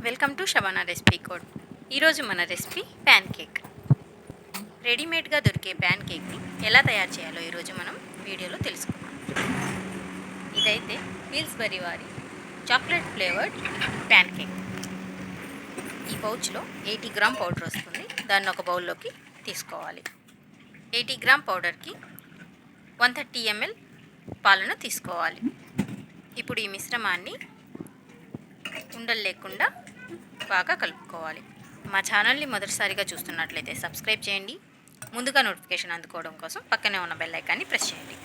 Welcome to Shabana recipe code. ఈరోజు మన recipe pan cake. రెడీమేడ్గా దొరికే ప్యాన్ కేక్ని ఎలా తయారు చేయాలో ఈరోజు మనం వీడియోలో తెలుసుకుందాం. ఇదైతే పీల్స్బరీ వారి చాక్లెట్ ఫ్లేవర్డ్ ప్యాన్ కేక్. ఈ పౌచ్లో 80 గ్రామ్ పౌడర్ వస్తుంది. దాన్ని ఒక బౌల్లోకి తీసుకోవాలి. 80 గ్రామ్ పౌడర్కి 130 ml పాలను తీసుకోవాలి. ఇప్పుడు ఈ మిశ్రమాన్ని ఉండలు లేకుండా బాగా కలుపుకోవాలి. మా ఛానల్ని మొదటిసారిగా చూస్తున్నట్లయితే సబ్స్క్రైబ్ చేయండి. ముందుగా నోటిఫికేషన్ అందుకోవడం కోసం పక్కనే ఉన్న బెల్ ఐకాన్ని ప్రెస్ చేయండి.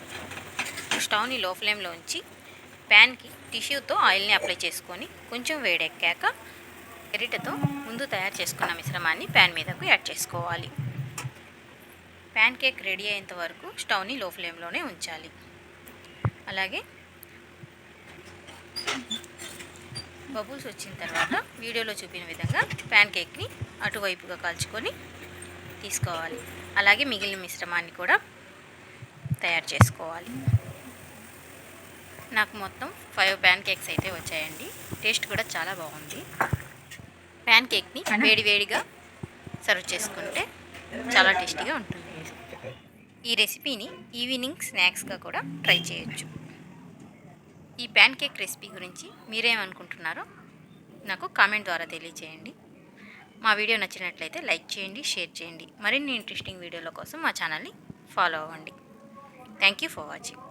స్టవ్ని లో ఫ్లేమ్లో ఉంచి ప్యాన్కి టిష్యూతో ఆయిల్ని అప్లై చేసుకొని కొంచెం వేడెక్కాక గరిటెతో ముందు తయారు చేసుకున్న మిశ్రమాన్ని ప్యాన్ మీదకు యాడ్ చేసుకోవాలి. ప్యాన్ కేక్ రెడీ అయ్యేంత వరకు స్టవ్ని లో ఫ్లేమ్లోనే ఉంచాలి. అలాగే బబుల్స్ వచ్చిన తర్వాత వీడియోలో చూపిన విధంగా ప్యాన్ కేక్ని అటువైపుగా కాల్చుకొని తీసుకోవాలి. అలాగే మిగిలిన మిశ్రమాన్ని కూడా తయారు చేసుకోవాలి. నాకు మొత్తం 5 ప్యాన్ కేక్స్ అయితే వచ్చాయండి. టేస్ట్ కూడా చాలా బాగుంది. ప్యాన్ కేక్ని వేడివేడిగా సర్వ్ చేసుకుంటే చాలా టేస్టీగా ఉంటుంది. ఈ రెసిపీని ఈవినింగ్ స్నాక్స్గా కూడా ట్రై చేయొచ్చు. ఈ ప్యాన్ కేక్ రెసిపీ గురించి మీరేమనుకుంటున్నారో నాకు కామెంట్ ద్వారా తెలియచేయండి. మా వీడియో నచ్చినట్లయితే లైక్ చేయండి, షేర్ చేయండి. మరిన్ని ఇంట్రెస్టింగ్ వీడియోల కోసం మా ఛానల్ని ఫాలో అవ్వండి. Thank you for watching.